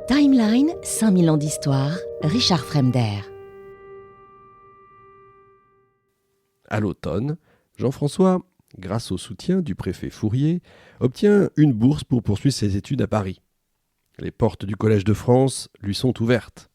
Timeline, 5000 ans d'histoire, Richard Fremder. À l'automne, Jean-François, grâce au soutien du préfet Fourier, obtient une bourse pour poursuivre ses études à Paris. Les portes du Collège de France lui sont ouvertes.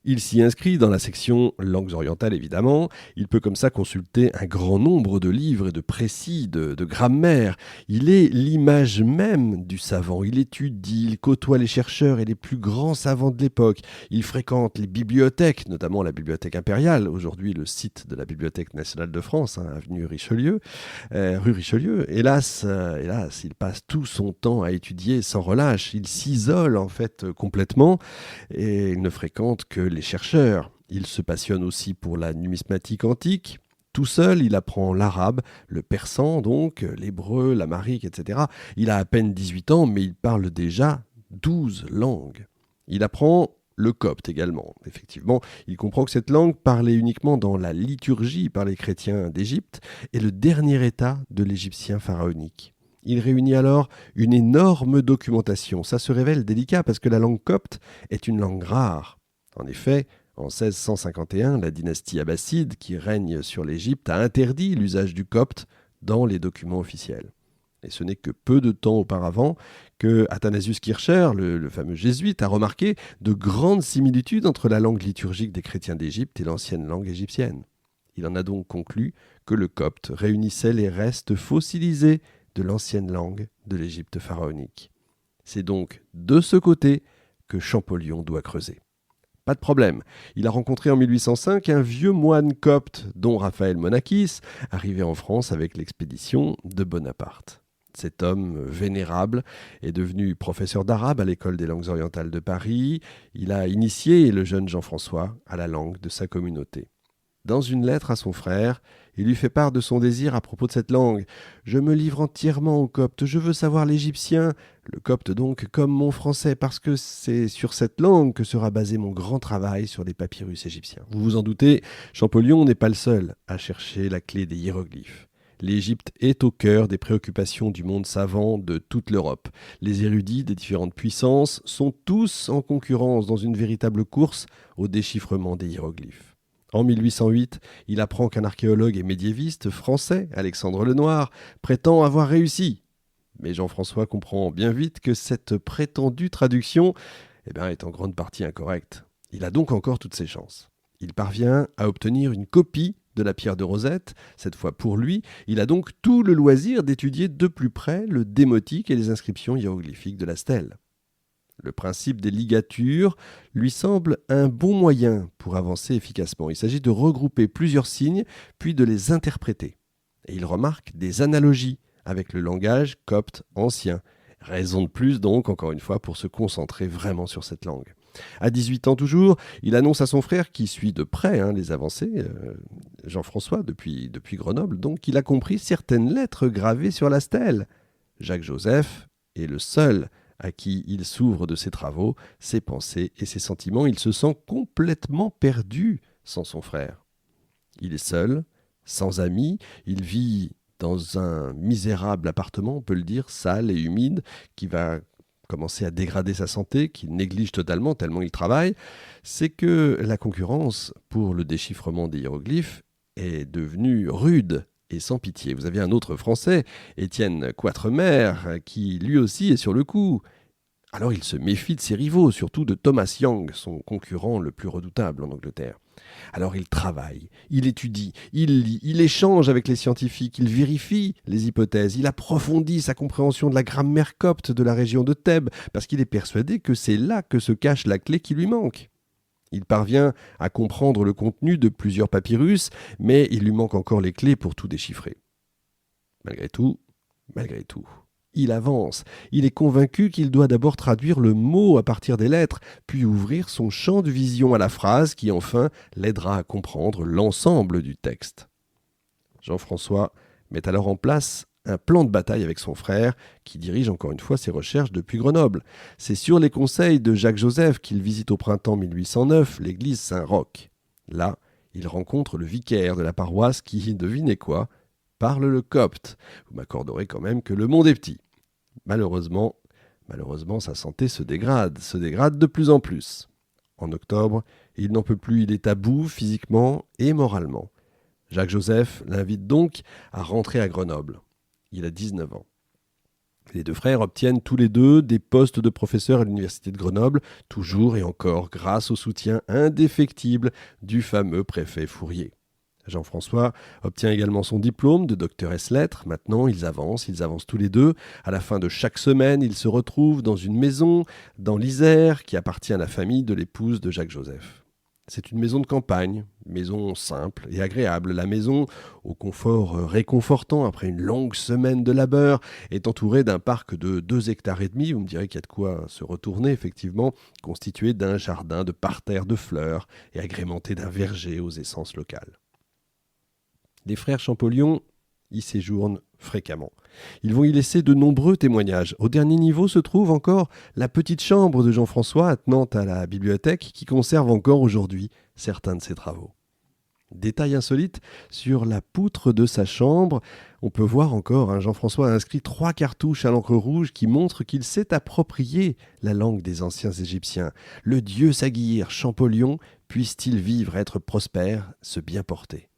Il s'y inscrit dans la section langues orientales évidemment. Il peut comme ça consulter un grand nombre de livres et de précis, de grammaire. Il est l'image même du savant. Il étudie, il côtoie les chercheurs et les plus grands savants de l'époque. Il fréquente les bibliothèques, notamment la Bibliothèque impériale, aujourd'hui le site de la Bibliothèque nationale de France, avenue Richelieu, rue Richelieu. Hélas, il passe tout son temps à étudier sans relâche. Il s'isole en fait complètement et il ne fréquente que les chercheurs. Il se passionne aussi pour la numismatique antique. Tout seul, il apprend l'arabe, le persan donc, l'hébreu, l'amharique, etc. Il a à peine 18 ans, mais il parle déjà 12 langues. Il apprend le copte également. Effectivement, il comprend que cette langue, parlée uniquement dans la liturgie par les chrétiens d'Égypte, est le dernier état de l'égyptien pharaonique. Il réunit alors une énorme documentation. Ça se révèle délicat parce que la langue copte est une langue rare. En effet, en 1651, la dynastie abbasside, qui règne sur l'Égypte, a interdit l'usage du copte dans les documents officiels. Et ce n'est que peu de temps auparavant que Athanasius Kircher, le fameux jésuite, a remarqué de grandes similitudes entre la langue liturgique des chrétiens d'Égypte et l'ancienne langue égyptienne. Il en a donc conclu que le copte réunissait les restes fossilisés de l'ancienne langue de l'Égypte pharaonique. C'est donc de ce côté que Champollion doit creuser. Pas de problème. Il a rencontré en 1805 un vieux moine copte, dont Raphaël Monachis, arrivé en France avec l'expédition de Bonaparte. Cet homme vénérable est devenu professeur d'arabe à l'école des langues orientales de Paris. Il a initié le jeune Jean-François à la langue de sa communauté. Dans une lettre à son frère, il lui fait part de son désir à propos de cette langue. « Je me livre entièrement au copte, je veux savoir l'égyptien, le copte donc, comme mon français, parce que c'est sur cette langue que sera basé mon grand travail sur les papyrus égyptiens. » Vous vous en doutez, Champollion n'est pas le seul à chercher la clé des hiéroglyphes. L'Égypte est au cœur des préoccupations du monde savant de toute l'Europe. Les érudits des différentes puissances sont tous en concurrence dans une véritable course au déchiffrement des hiéroglyphes. En 1808, il apprend qu'un archéologue et médiéviste français, Alexandre Lenoir, prétend avoir réussi. Mais Jean-François comprend bien vite que cette prétendue traduction est en grande partie incorrecte. Il a donc encore toutes ses chances. Il parvient à obtenir une copie de la pierre de Rosette. Cette fois pour lui, il a donc tout le loisir d'étudier de plus près le démotique et les inscriptions hiéroglyphiques de la stèle. Le principe des ligatures lui semble un bon moyen pour avancer efficacement. Il s'agit de regrouper plusieurs signes, puis de les interpréter. Et il remarque des analogies avec le langage copte ancien. Raison de plus donc, encore une fois, pour se concentrer vraiment sur cette langue. À 18 ans toujours, il annonce à son frère, qui suit de près les avancées, Jean-François, depuis Grenoble, donc qu'il a compris certaines lettres gravées sur la stèle. Jacques-Joseph est le seul à qui il s'ouvre de ses travaux, ses pensées et ses sentiments. Il se sent complètement perdu sans son frère. Il est seul, sans amis, il vit dans un misérable appartement, on peut le dire, sale et humide, qui va commencer à dégrader sa santé, qu'il néglige totalement tellement il travaille. C'est que la concurrence pour le déchiffrement des hiéroglyphes est devenue rude et sans pitié. Vous avez un autre Français, Étienne Quatremer, qui lui aussi est sur le coup. Alors il se méfie de ses rivaux, surtout de Thomas Young, son concurrent le plus redoutable en Angleterre. Alors il travaille, il étudie, il lit, il échange avec les scientifiques, il vérifie les hypothèses, il approfondit sa compréhension de la grammaire copte de la région de Thèbes, parce qu'il est persuadé que c'est là que se cache la clé qui lui manque. Il parvient à comprendre le contenu de plusieurs papyrus, mais il lui manque encore les clés pour tout déchiffrer. Malgré tout, il avance. Il est convaincu qu'il doit d'abord traduire le mot à partir des lettres, puis ouvrir son champ de vision à la phrase qui enfin l'aidera à comprendre l'ensemble du texte. Jean-François met alors en place un plan de bataille avec son frère, qui dirige encore une fois ses recherches depuis Grenoble. C'est sur les conseils de Jacques-Joseph qu'il visite au printemps 1809 l'église Saint-Roch. Là, il rencontre le vicaire de la paroisse qui, devinez quoi, parle le copte. Vous m'accorderez quand même que le monde est petit. Malheureusement, Malheureusement, sa santé se dégrade de plus en plus. En octobre, il n'en peut plus, il est à bout physiquement et moralement. Jacques-Joseph l'invite donc à rentrer à Grenoble. Il a 19 ans. Les deux frères obtiennent tous les deux des postes de professeurs à l'université de Grenoble, toujours et encore grâce au soutien indéfectible du fameux préfet Fourier. Jean-François obtient également son diplôme de docteur ès lettres. Maintenant, ils avancent tous les deux. À la fin de chaque semaine, ils se retrouvent dans une maison dans l'Isère qui appartient à la famille de l'épouse de Jacques-Joseph. C'est une maison de campagne, maison simple et agréable. La maison, au confort réconfortant après une longue semaine de labeur, est entourée d'un parc de 2,5 hectares. Vous me direz qu'il y a de quoi se retourner, effectivement, constitué d'un jardin de parterres de fleurs et agrémenté d'un verger aux essences locales. Les frères Champollion y séjournent fréquemment. Ils vont y laisser de nombreux témoignages. Au dernier niveau se trouve encore la petite chambre de Jean-François attenante à la bibliothèque qui conserve encore aujourd'hui certains de ses travaux. Détail insolite, sur la poutre de sa chambre, on peut voir encore, Jean-François a inscrit 3 cartouches à l'encre rouge qui montrent qu'il s'est approprié la langue des anciens Égyptiens. Le dieu Saguir, Champollion, puisse-t-il vivre, être prospère, se bien porter.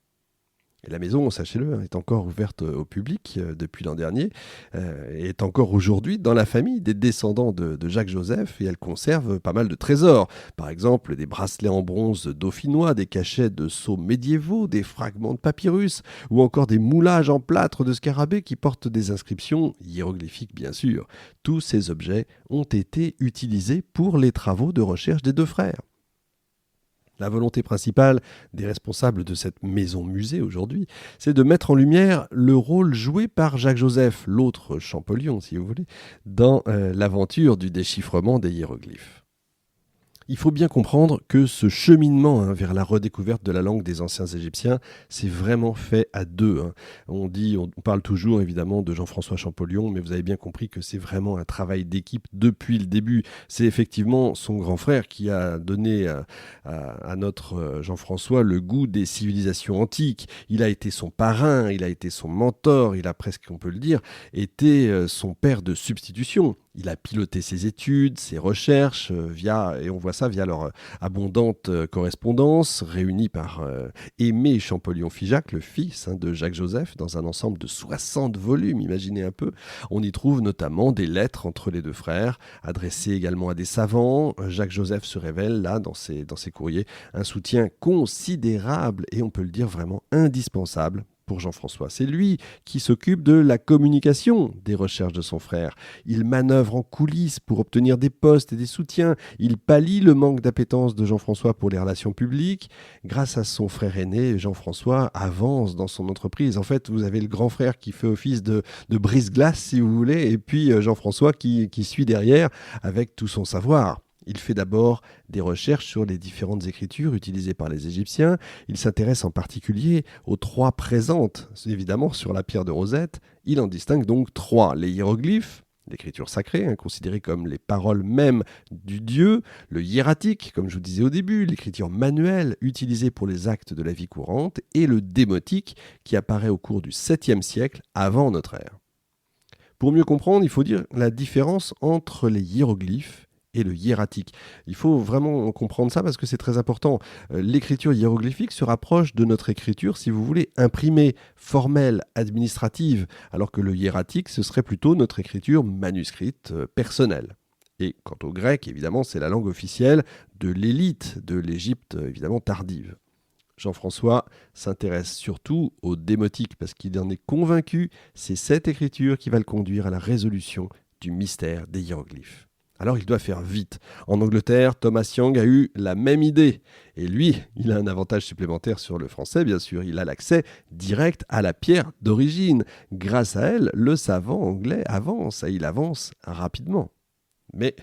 Et la maison, sachez-le, est encore ouverte au public depuis l'an dernier et est encore aujourd'hui dans la famille des descendants de Jacques-Joseph et elle conserve pas mal de trésors. Par exemple, des bracelets en bronze dauphinois, des cachets de sceaux médiévaux, des fragments de papyrus ou encore des moulages en plâtre de scarabées qui portent des inscriptions hiéroglyphiques bien sûr. Tous ces objets ont été utilisés pour les travaux de recherche des deux frères. La volonté principale des responsables de cette maison-musée aujourd'hui, c'est de mettre en lumière le rôle joué par Jacques-Joseph, l'autre Champollion si vous voulez, dans l'aventure du déchiffrement des hiéroglyphes. Il faut bien comprendre que ce cheminement vers la redécouverte de la langue des anciens Égyptiens, c'est vraiment fait à deux. On parle toujours évidemment de Jean-François Champollion, mais vous avez bien compris que c'est vraiment un travail d'équipe depuis le début. C'est effectivement son grand frère qui a donné à notre Jean-François le goût des civilisations antiques. Il a été son parrain, il a été son mentor, il a presque, on peut le dire, été son père de substitution. Il a piloté ses études, ses recherches, et on voit ça via leur abondante correspondance, réunie par Aimé Champollion-Figeac, le fils de Jacques-Joseph, dans un ensemble de 60 volumes, imaginez un peu. On y trouve notamment des lettres entre les deux frères, adressées également à des savants. Jacques-Joseph se révèle, là, dans ses courriers, un soutien considérable, et on peut le dire vraiment indispensable, pour Jean-François. C'est lui qui s'occupe de la communication des recherches de son frère. Il manœuvre en coulisses pour obtenir des postes et des soutiens. Il pallie le manque d'appétence de Jean-François pour les relations publiques. Grâce à son frère aîné, Jean-François avance dans son entreprise. En fait, vous avez le grand frère qui fait office de brise-glace, si vous voulez, et puis Jean-François qui suit derrière avec tout son savoir. Il fait d'abord des recherches sur les différentes écritures utilisées par les Égyptiens. Il s'intéresse en particulier aux 3 présentes, évidemment, sur la pierre de Rosette. Il en distingue donc 3. Les hiéroglyphes, l'écriture sacrée, considérée comme les paroles mêmes du dieu. Le hiératique, comme je vous disais au début, l'écriture manuelle utilisée pour les actes de la vie courante. Et le démotique, qui apparaît au cours du 7e siècle avant notre ère. Pour mieux comprendre, il faut dire la différence entre les hiéroglyphes et le hiératique. Il faut vraiment comprendre ça parce que c'est très important. L'écriture hiéroglyphique se rapproche de notre écriture, si vous voulez, imprimée, formelle, administrative, alors que le hiératique, ce serait plutôt notre écriture manuscrite, personnelle. Et quant au grec, évidemment, c'est la langue officielle de l'élite de l'Égypte, évidemment, tardive. Jean-François s'intéresse surtout au démotique parce qu'il en est convaincu, c'est cette écriture qui va le conduire à la résolution du mystère des hiéroglyphes. Alors il doit faire vite. En Angleterre, Thomas Young a eu la même idée. Et lui, il a un avantage supplémentaire sur le français, bien sûr. Il a l'accès direct à la pierre d'origine. Grâce à elle, le savant anglais avance, et il avance rapidement. Mais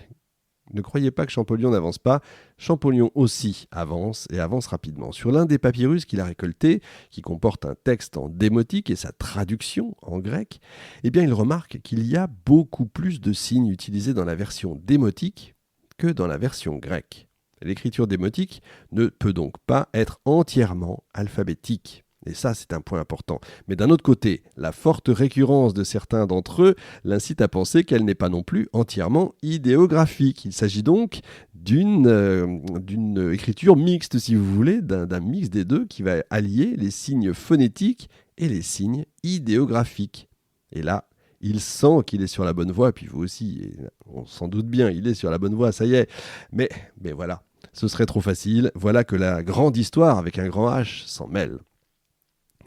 ne croyez pas que Champollion n'avance pas. Champollion aussi avance, et avance rapidement. Sur l'un des papyrus qu'il a récolté, qui comporte un texte en démotique et sa traduction en grec, eh bien il remarque qu'il y a beaucoup plus de signes utilisés dans la version démotique que dans la version grecque. L'écriture démotique ne peut donc pas être entièrement alphabétique. Et ça, c'est un point important. Mais d'un autre côté, la forte récurrence de certains d'entre eux l'incite à penser qu'elle n'est pas non plus entièrement idéographique. Il s'agit donc d'une écriture mixte, si vous voulez, d'un mix des deux qui va allier les signes phonétiques et les signes idéographiques. Et là, il sent qu'il est sur la bonne voie, puis vous aussi, et on s'en doute bien, il est sur la bonne voie, ça y est. Mais voilà, ce serait trop facile. Voilà que la grande histoire, avec un grand H, s'en mêle.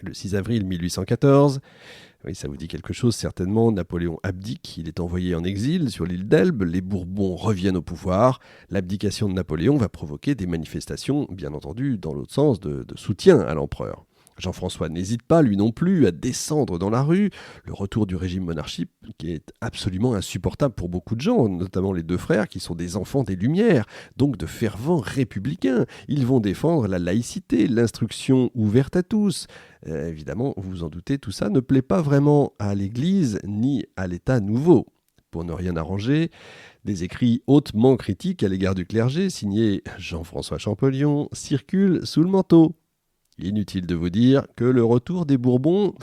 Le 6 avril 1814, oui, ça vous dit quelque chose certainement, Napoléon abdique, il est envoyé en exil sur l'île d'Elbe, les Bourbons reviennent au pouvoir, l'abdication de Napoléon va provoquer des manifestations, bien entendu, dans l'autre sens, de soutien à l'empereur. Jean-François n'hésite pas, lui non plus, à descendre dans la rue. Le retour du régime monarchique qui est absolument insupportable pour beaucoup de gens, notamment les deux frères qui sont des enfants des Lumières, donc de fervents républicains. Ils vont défendre la laïcité, l'instruction ouverte à tous. Évidemment, vous vous en doutez, tout ça ne plaît pas vraiment à l'Église ni à l'État nouveau. Pour ne rien arranger, des écrits hautement critiques à l'égard du clergé, signés Jean-François Champollion, circulent sous le manteau. Inutile de vous dire que le retour des Bourbons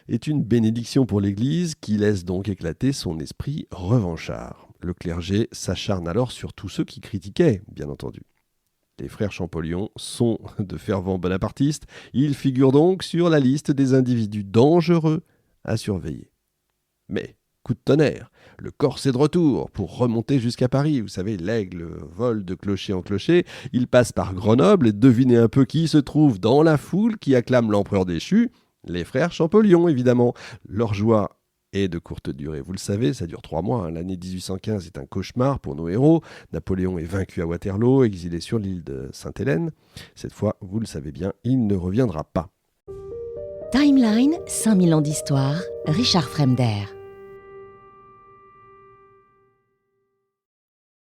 est une bénédiction pour l'Église qui laisse donc éclater son esprit revanchard. Le clergé s'acharne alors sur tous ceux qui critiquaient, bien entendu. Les frères Champollion sont de fervents bonapartistes, ils figurent donc sur la liste des individus dangereux à surveiller. Mais, coup de tonnerre, le corse est de retour pour remonter jusqu'à Paris. Vous savez, l'aigle vole de clocher en clocher. Il passe par Grenoble et devinez un peu qui se trouve dans la foule qui acclame l'empereur déchu. Les frères Champollion, évidemment. Leur joie est de courte durée. Vous le savez, ça dure 3 mois. L'année 1815 est un cauchemar pour nos héros. Napoléon est vaincu à Waterloo, exilé sur l'île de Sainte-Hélène. Cette fois, vous le savez bien, il ne reviendra pas. Timeline, 5000 ans d'histoire, Richard Fremder.